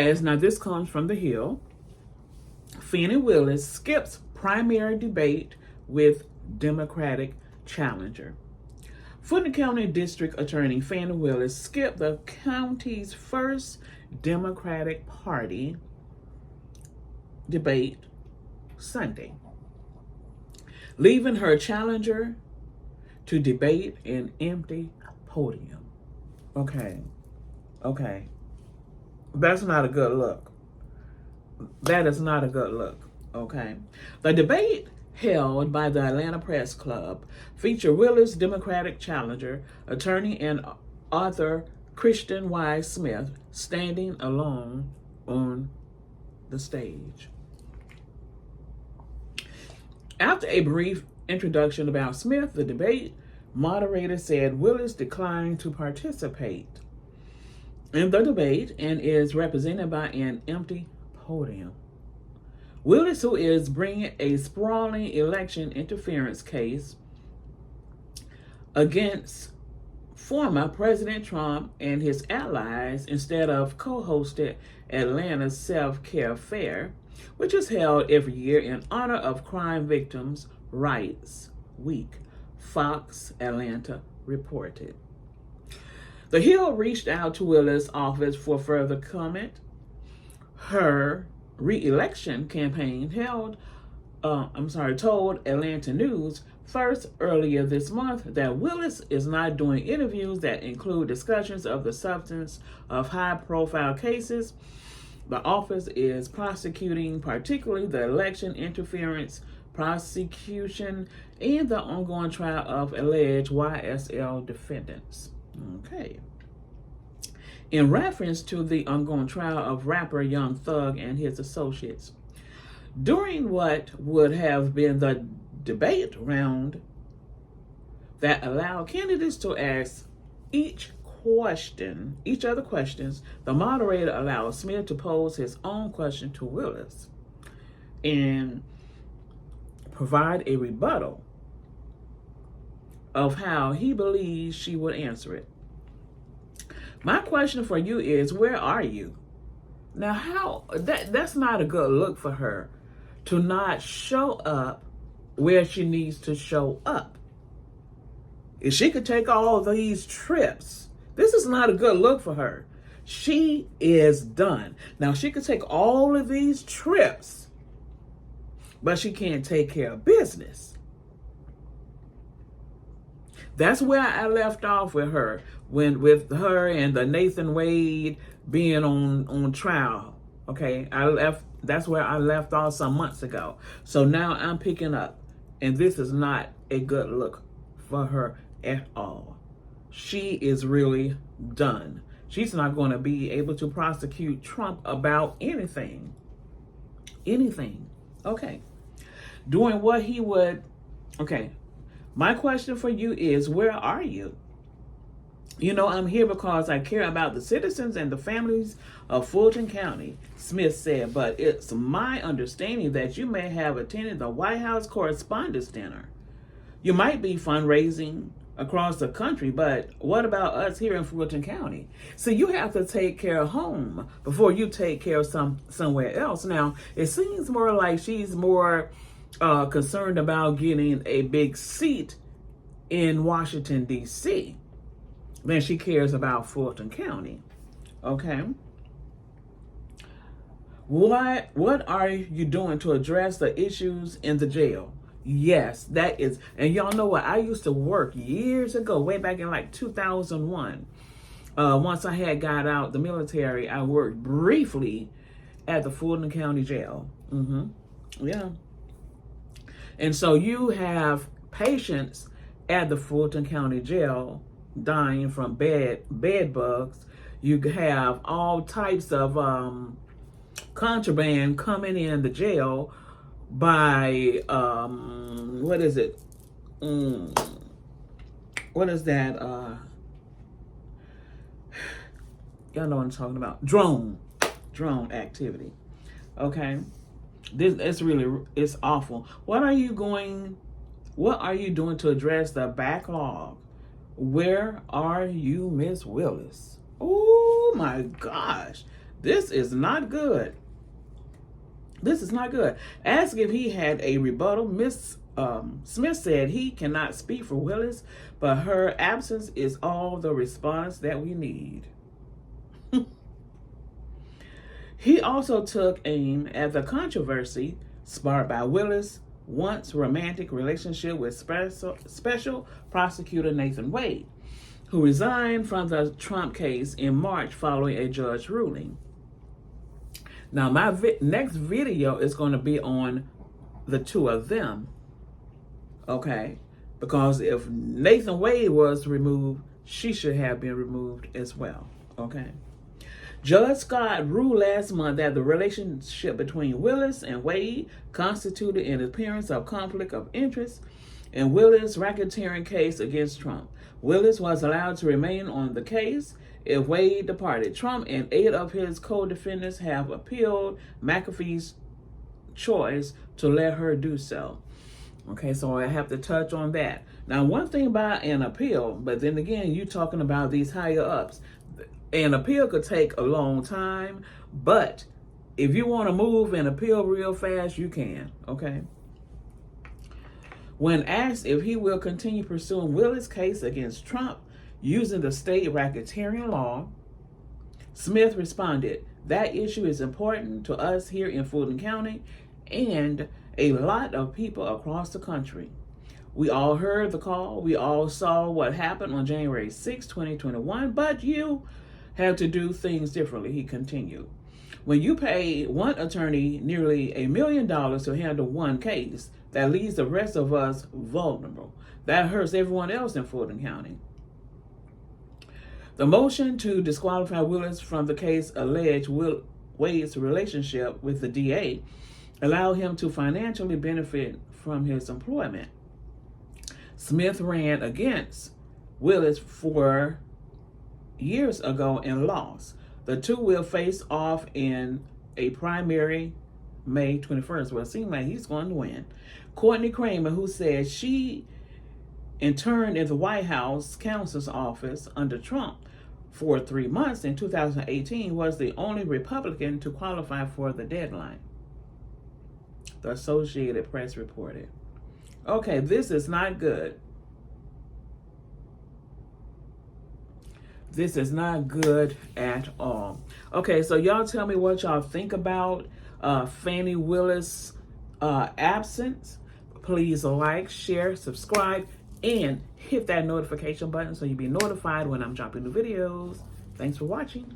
says, now this comes from The Hill, Fani Willis skips primary debate with Democratic challenger. Fulton County District Attorney Fani Willis skipped the county's first Democratic Party debate Sunday, leaving her challenger to debate an empty podium. Okay. That's not a good look. That is not a good look, okay? The debate held by the Atlanta Press Club featured Willis' Democratic challenger, attorney and author Christian Y. Smith, standing alone on the stage. After a brief introduction about Smith, the debate moderator said Willis declined to participate in the debate and is represented by an empty podium. Willis, who is bringing a sprawling election interference case against former President Trump and his allies, instead of co-hosted Atlanta's Self-Care Fair, which is held every year in honor of Crime Victims' Rights Week, Fox Atlanta reported. The Hill reached out to Willis' office for further comment. Her re-election campaign told Atlanta News first earlier this month that Willis is not doing interviews that include discussions of the substance of high-profile cases the office is prosecuting, particularly the election interference prosecution and the ongoing trial of alleged YSL defendants. Okay. In reference to the ongoing trial of rapper Young Thug and his associates, during what would have been the debate round that allowed candidates to ask each other questions, the moderator allowed Smith to pose his own question to Willis and provide a rebuttal of how he believes she would answer it. My question for you is, where are you? Now, that's not a good look for her to not show up where she needs to show up. If she could take all of these trips, this is not a good look for her. She is done. Now, she could take all of these trips, but she can't take care of business. That's where I left off with her, with her and the Nathan Wade being on trial. Okay, that's where I left off some months ago. So now I'm picking up, and this is not a good look for her at all. She is really done. She's not going to be able to prosecute Trump about anything. Okay. Doing what he would. Okay. My question for you is, where are you? You know, I'm here because I care about the citizens and the families of Fulton County, Smith said, but it's my understanding that you may have attended the White House Correspondents' Dinner. You might be fundraising across the country, but what about us here in Fulton County? So you have to take care of home before you take care of somewhere else. Now, it seems more like she's more concerned about getting a big seat in Washington, D.C. than she cares about Fulton County. Okay? What are you doing to address the issues in the jail? Yes, that is. And y'all know what? I used to work years ago, way back in like 2001. Once I had got out the military, I worked briefly at the Fulton County Jail. Yeah. And so you have patients at the Fulton County Jail dying from bed bugs. You have all types of contraband coming in the jail by what is it? What is that? Y'all know what I'm talking about. Drone activity. Okay. It's awful. What are you doing to address the backlog? Where are you, Miss Willis? Oh my gosh. This is not good. This is not good. Asked if he had a rebuttal, Ms. Smith said he cannot speak for Willis, but her absence is all the response that we need. He also took aim at the controversy sparked by Willis' once romantic relationship with special prosecutor Nathan Wade, who resigned from the Trump case in March following a judge ruling. Now, my next video is going to be on the two of them, okay? Because if Nathan Wade was removed, she should have been removed as well, okay? Judge Scott ruled last month that the relationship between Willis and Wade constituted an appearance of conflict of interest in Willis' racketeering case against Trump. Willis was allowed to remain on the case if Wade departed. Trump and 8 of his co-defendants have appealed McAfee's choice to let her do so. Okay, so I have to touch on that. Now, one thing about an appeal, but then again, you're talking about these higher ups. An appeal could take a long time, but if you want to move an appeal real fast, you can, okay? When asked if he will continue pursuing Willis' case against Trump using the state racketeering law, Smith responded, "That issue is important to us here in Fulton County and a lot of people across the country. We all heard the call. We all saw what happened on January 6, 2021, but you have to do things differently," he continued. "When you pay one attorney nearly $1 million to handle one case, that leaves the rest of us vulnerable. That hurts everyone else in Fulton County." The motion to disqualify Willis from the case alleged Wade's relationship with the DA allowed him to financially benefit from his employment. Smith ran against Willis 4 years ago and lost. The two will face off in a primary May 21st. Well, it seems like he's going to win. Courtney Kramer, who said she interned in the White House counsel's office under Trump for 3 months in 2018, was the only Republican to qualify for the deadline, the Associated Press reported. Okay, this is not good. This is not good at all. Okay, so y'all tell me what y'all think about Fani Willis' absence. Please like, share, subscribe, and hit that notification button so you'll be notified when I'm dropping new videos. Thanks for watching.